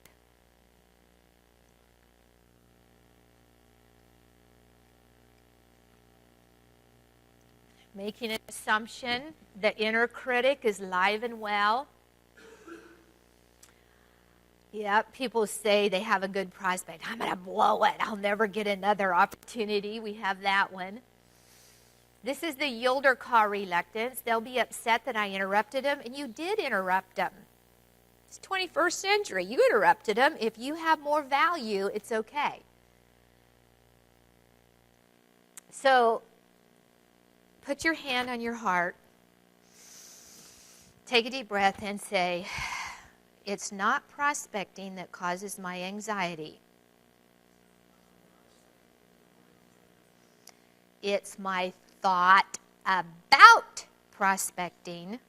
Speaker 2: Making an assumption that inner critic is live and well. Yep, people say they have a good prospect. I'm going to blow it. I'll never get another opportunity. We have that one. This is the Yolder call reluctance. They'll be upset that I interrupted them, and you did interrupt them. It's 21st century. You interrupted them. If you have more value, it's okay. So, put your hand on your heart. Take a deep breath and say, it's not prospecting that causes my anxiety. It's my thought about prospecting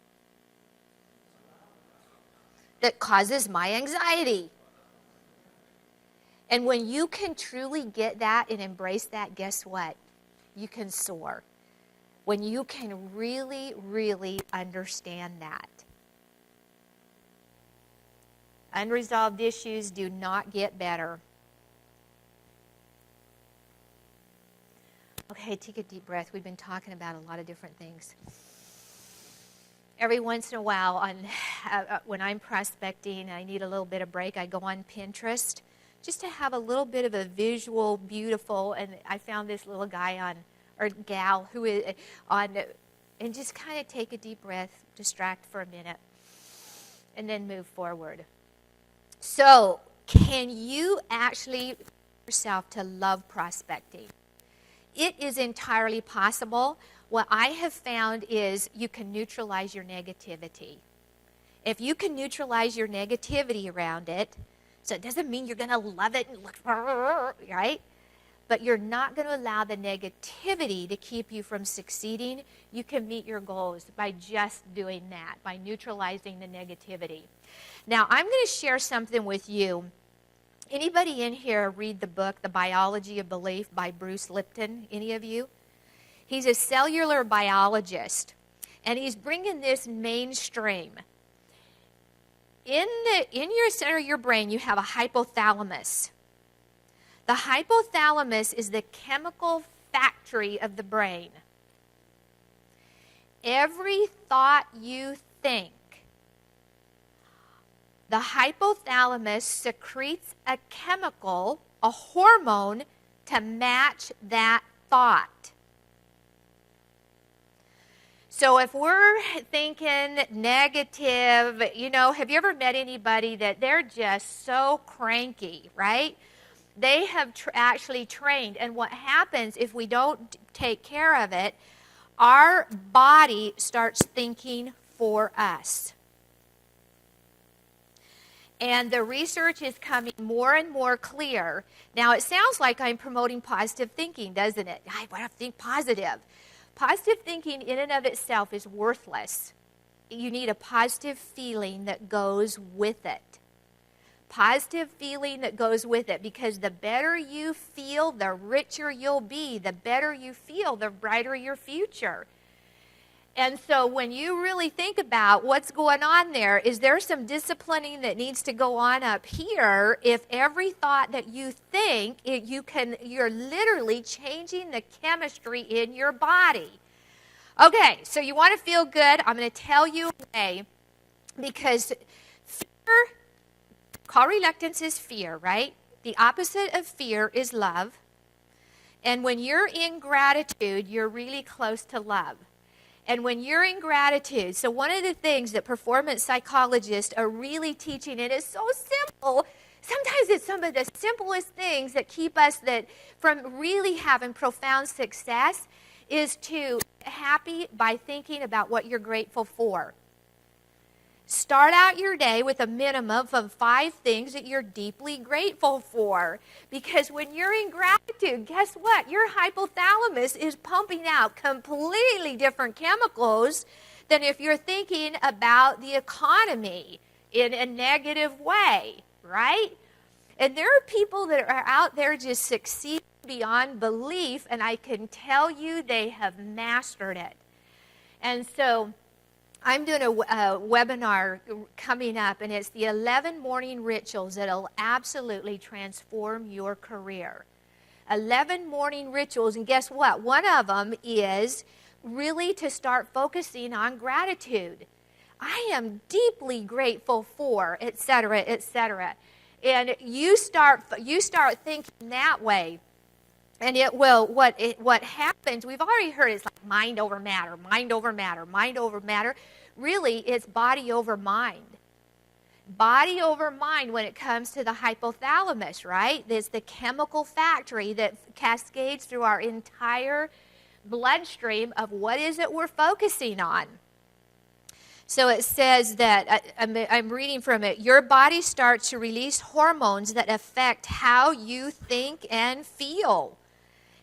Speaker 2: that causes my anxiety. And when you can truly get that and embrace that, guess what? You can soar. When you can really, really understand that. Unresolved issues do not get better. Okay, take a deep breath. We've been talking about a lot of different things. Every once in a while, when I'm prospecting, I need a little bit of break. I go on Pinterest just to have a little bit of a visual, beautiful, and I found this little guy or gal who is on, and just kind of take a deep breath, distract for a minute, and then move forward. So, can you actually yourself to love prospecting? It is entirely possible. What I have found is you can neutralize your negativity. If you can neutralize your negativity around it, so it doesn't mean you're going to love it and look, right? But you're not going to allow the negativity to keep you from succeeding. You can meet your goals by just doing that, by neutralizing the negativity. Now, I'm going to share something with you. Anybody in here read the book, The Biology of Belief by Bruce Lipton? Any of you? He's a cellular biologist, and he's bringing this mainstream. In your center of your brain, you have a hypothalamus. The hypothalamus is the chemical factory of the brain. Every thought you think, the hypothalamus secretes a chemical, a hormone, to match that thought. So if we're thinking negative, have you ever met anybody that they're just so cranky, right? They have actually trained, and what happens if we don't take care of it, our body starts thinking for us. And the research is coming more and more clear. Now, it sounds like I'm promoting positive thinking, doesn't it? I want to think positive. Positive thinking in and of itself is worthless. You need a positive feeling that goes with it. Positive feeling that goes with it, because the better you feel, the richer you'll be. The better you feel, the brighter your future. And so when you really think about what's going on there, is there some disciplining that needs to go on up here? If every thought that you think, you're literally changing the chemistry in your body. Okay, so you want to feel good. I'm going to tell you a way, because fear, call reluctance is fear, right? The opposite of fear is love. And when you're in gratitude, you're really close to love. And when you're in gratitude, so one of the things that performance psychologists are really teaching, and it's so simple, sometimes it's some of the simplest things that keep us from really having profound success, is to be happy by thinking about what you're grateful for. Start out your day with a minimum of 5 things that you're deeply grateful for. Because when you're in gratitude, guess what? Your hypothalamus is pumping out completely different chemicals than if you're thinking about the economy in a negative way, right? And there are people that are out there just succeeding beyond belief, and I can tell you they have mastered it. And so I'm doing a webinar coming up, and it's the 11 morning rituals that'll absolutely transform your career. 11 morning rituals, and guess what? One of them is really to start focusing on gratitude. I am deeply grateful for, etc., etc. And you start thinking that way, and it will, what happens, we've already heard it's like mind over matter, mind over matter, mind over matter. Really, it's body over mind. Body over mind when it comes to the hypothalamus, right? There's the chemical factory that cascades through our entire bloodstream of what is it we're focusing on. So it says that, I'm reading from it, your body starts to release hormones that affect how you think and feel.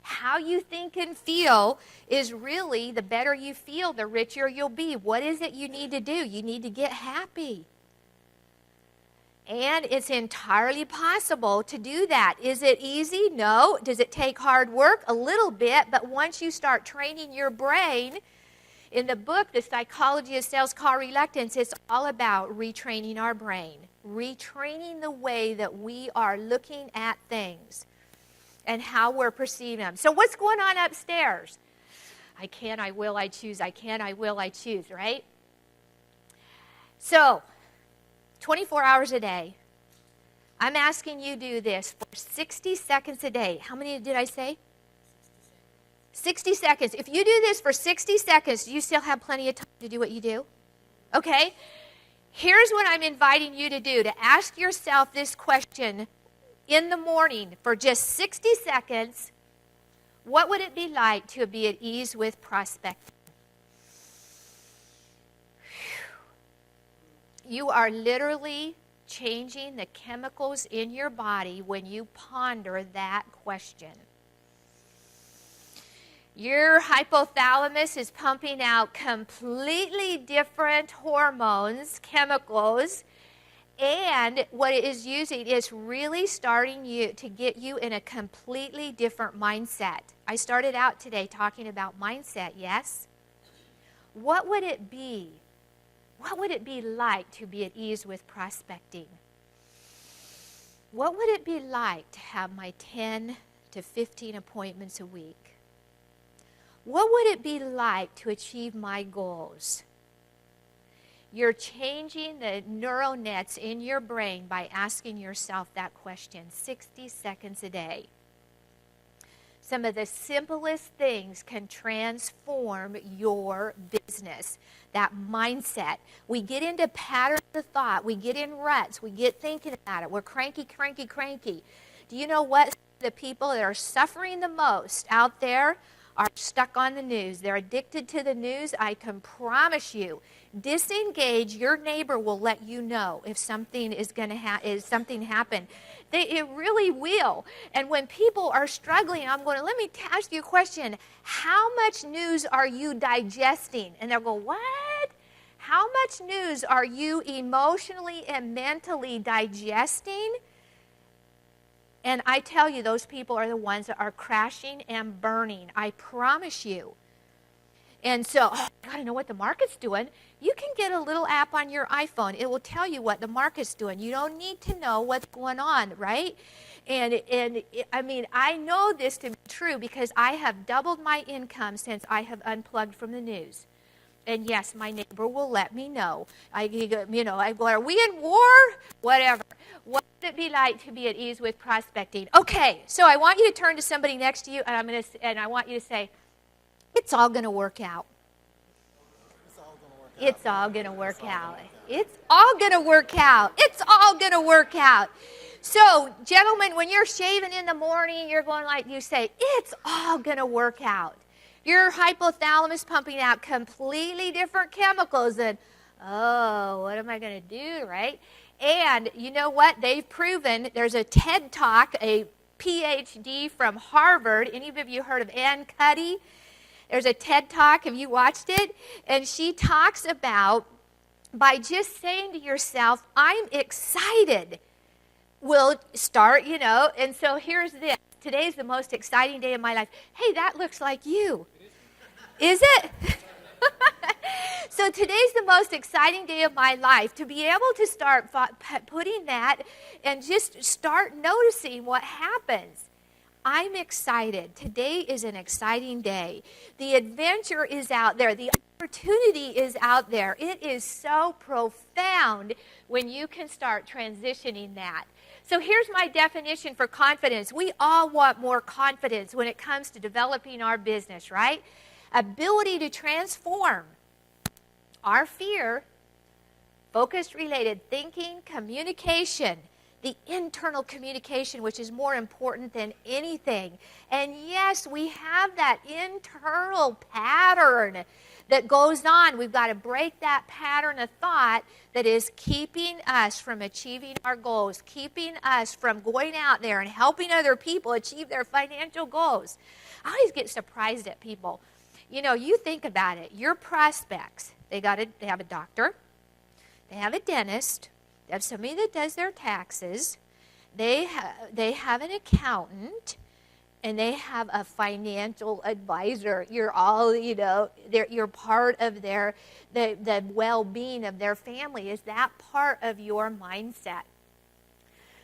Speaker 2: How you think and feel is really, the better you feel, the richer you'll be. What is it you need to do? You need to get happy. And it's entirely possible to do that. Is it easy? No. Does it take hard work? A little bit. But once you start training your brain, in the book, The Psychology of Sales Call Reluctance, it's all about retraining our brain. Retraining the way that we are looking at things and how we're perceiving them. So what's going on upstairs? I can, I will, I choose. I can, I will, I choose, right? So, 24 hours a day, I'm asking you to do this for 60 seconds a day. How many did I say? 60 seconds. If you do this for 60 seconds, do you still have plenty of time to do what you do? Okay? Here's what I'm inviting you to do, to ask yourself this question in the morning for just 60 seconds. What would it be like to be at ease with prospecting? You are literally changing the chemicals in your body when you ponder that question. Your hypothalamus is pumping out completely different hormones, chemicals, and what it is using is really starting you to get you in a completely different mindset. I started out today talking about mindset, yes? What would it be? What would it be like to be at ease with prospecting? What would it be like to have my 10 to 15 appointments a week? What would it be like to achieve my goals? You're changing the neural nets in your brain by asking yourself that question 60 seconds a day. Some of the simplest things can transform your business. That mindset. We get into patterns of thought. We get in ruts. We get thinking about it. We're cranky, cranky, cranky. Do you know what? The people that are suffering the most out there are stuck on the news. They're addicted to the news. I can promise you, disengage. Your neighbor will let you know if something is going to something happen. It really will. And when people are struggling, I'm going to, let me ask you a question. How much news are you digesting? And they'll go, what? How much news are you emotionally and mentally digesting? And I tell you, those people are the ones that are crashing and burning. I promise you. And so, I got to know what the market's doing. You can get a little app on your iPhone. It will tell you what the market's doing. You don't need to know what's going on, right? I mean, I know this to be true because I have doubled my income since I have unplugged from the news. And yes, my neighbor will let me know. I go, are we in war? Whatever. What would it be like to be at ease with prospecting? Okay, so I want you to turn to somebody next to you, and I want you to say, it's all going to work out. It's all going to work out. It's all going to work out. It's all going to work out. So, gentlemen, when you're shaving in the morning, you're going like you say, it's all going to work out. Your hypothalamus pumping out completely different chemicals than, oh, what am I going to do, right? And you know what? They've proven, there's a TED Talk, a PhD from Harvard. Any of you heard of Ann Cuddy? There's a TED Talk. Have you watched it? And she talks about, by just saying to yourself, I'm excited, will start, and so here's this. Today's the most exciting day of my life. Hey, that looks like you. Is it? So today's the most exciting day of my life. To be able to start putting that and just start noticing what happens. I'm excited. Today is an exciting day. The adventure is out there. The opportunity is out there. It is so profound when you can start transitioning that. So here's my definition for confidence. We all want more confidence when it comes to developing our business, right? Ability to transform our fear, focus-related thinking, communication, the internal communication, which is more important than anything. And yes, we have that internal pattern that goes on. We've got to break that pattern of thought that is keeping us from achieving our goals, keeping us from going out there and helping other people achieve their financial goals. I always get surprised at people. You think about it. Your prospects, they have a doctor, they have a dentist, they have somebody that does their taxes, they have an accountant, and they have a financial advisor. You're all, you're part of the well-being of their family. Is that part of your mindset?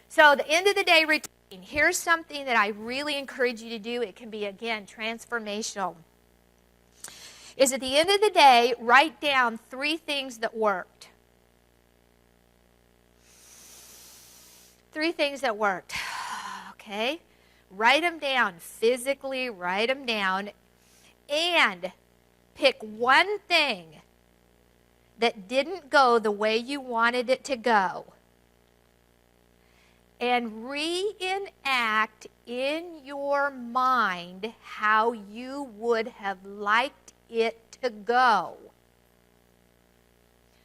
Speaker 2: So the end of the day routine, here's something that I really encourage you to do. It can be, again, transformational. Is at the end of the day, write down 3 things that worked. 3 things that worked. Okay? Write them down. Physically write them down. And pick one thing that didn't go the way you wanted it to go. And reenact in your mind how you would have liked it to go.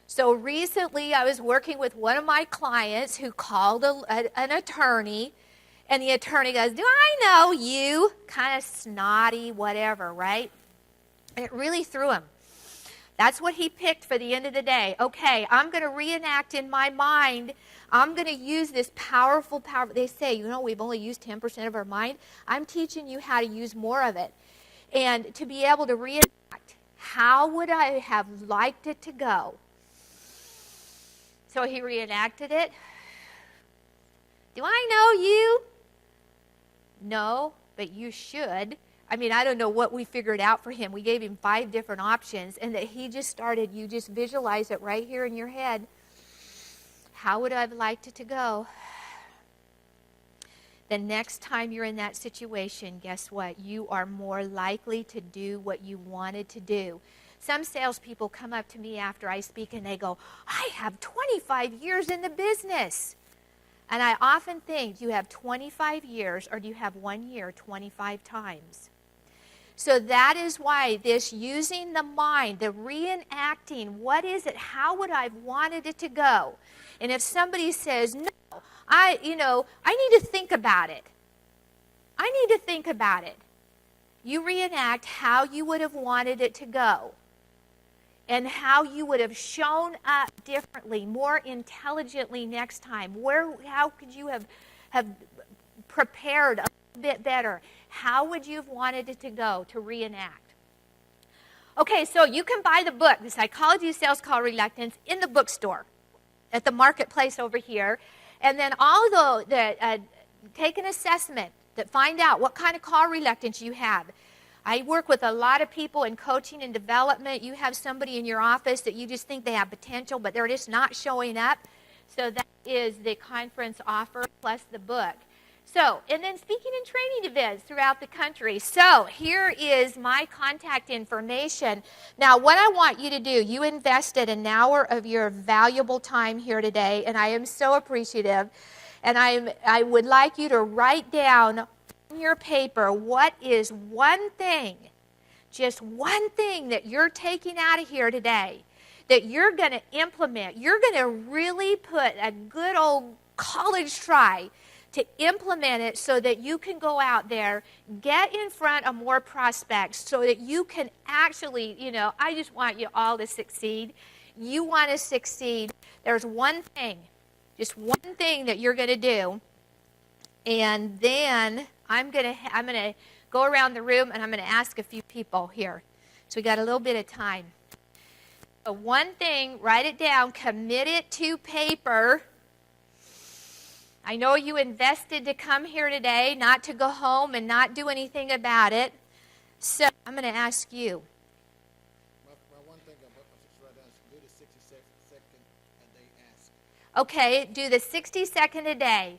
Speaker 2: So recently I was working with one of my clients who called an attorney, and the attorney goes, do I know you? Kind of snotty, whatever, right? And it really threw him. That's what he picked for the end of the day. Okay, I'm going to reenact in my mind. I'm going to use this powerful power. They say, we've only used 10% of our mind. I'm teaching you how to use more of it. And to be able to reenact, how would I have liked it to go? So he reenacted it. Do I know you? No, but you should. I mean, I don't know what we figured out for him. We gave him 5 different options, and that he just started, you just visualize it right here in your head. How would I have liked it to go? The next time you're in that situation, guess what? You are more likely to do what you wanted to do. Some salespeople come up to me after I speak and they go, I have 25 years in the business. And I often think, do you have 25 years or do you have 1 year 25 times? So that is why this using the mind, the reenacting, what is it? How would I have wanted it to go? And if somebody says, no, I need to think about it. I need to think about it. You reenact how you would have wanted it to go and how you would have shown up differently, more intelligently next time. How could you have prepared a bit better? How would you have wanted it to go to reenact? Okay, so you can buy the book, The Psychology of Sales Call Reluctance, in the bookstore at the marketplace over here. And then take an assessment that find out what kind of call reluctance you have. I work with a lot of people in coaching and development. You have somebody in your office that you just think they have potential, but they're just not showing up. So that is the conference offer plus the book. So, and then speaking and training events throughout the country. So, here is my contact information. Now, what I want you to do, you invested an hour of your valuable time here today, and I am so appreciative. And I would like you to write down on your paper what is one thing, just one thing that you're taking out of here today that you're going to implement. You're going to really put a good old college try to implement it so that you can go out there, get in front of more prospects so that you can actually, I just want you all to succeed. You want to succeed. There's one thing, just one thing that you're going to do, and then I'm going to go around the room and I'm going to ask a few people here. So we got a little bit of time. So one thing, write it down, commit it to paper. I know you invested to come here today, not to go home and not do anything about it. So I'm going to ask you.
Speaker 3: My one thing I'm just write down is do the 60-second a day ask.
Speaker 2: Okay, do the 60-second a day.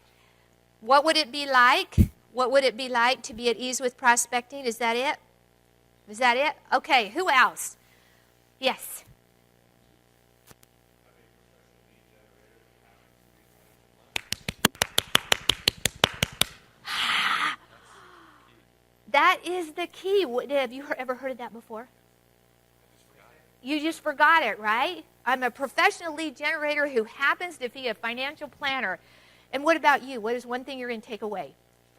Speaker 2: What would it be like? What would it be like to be at ease with prospecting? Is that it? Is that it? Okay, who else? Yes. That is the key. Have you ever heard of that before? You just forgot it, right? I'm a professional lead generator who happens to be a financial planner. And what about you? What is one thing you're going to take away?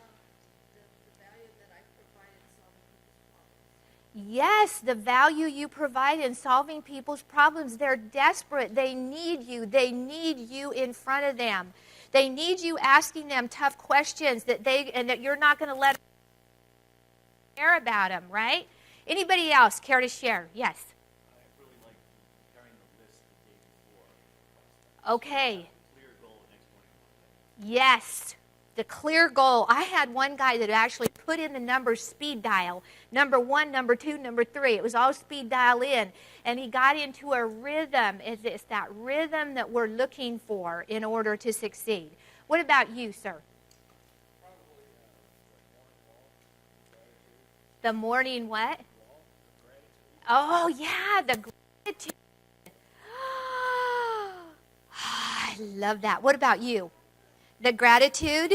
Speaker 4: The value that I provide in solving people's problems.
Speaker 2: Yes, the value you provide in solving people's problems. They're desperate. They need you. They need you in front of them. They need you asking them tough questions and that you're not going to let them care about them, right? Anybody else care to share? Yes.
Speaker 5: I really like carrying the list the day before.
Speaker 2: Okay.
Speaker 5: Clear goal next morning.
Speaker 2: Yes. The clear goal. I had one guy that actually put in the numbers speed dial. Number 1, number 2, number 3. It was all speed dial in. And he got into a rhythm. It's that rhythm that we're looking for in order to succeed. What about you, sir? The morning what? Oh, yeah, the gratitude. I love that. What about you? The gratitude?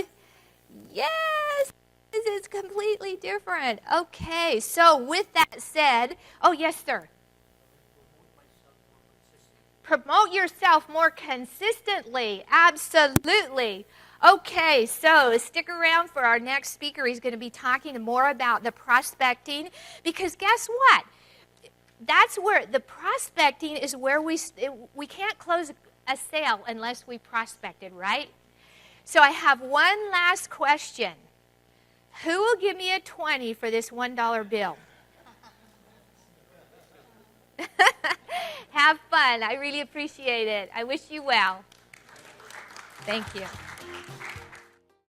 Speaker 2: Yes, this is completely different. Okay, so with that said, oh, yes, sir. Promote yourself more consistently. Absolutely. Okay, so stick around for our next speaker. He's going to be talking more about the prospecting because guess what? That's where the prospecting is where we can't close a sale unless we prospected, right? So I have one last question. Who will give me a 20 for this $1 bill? Have fun. I really appreciate it. I wish you well. Thank you.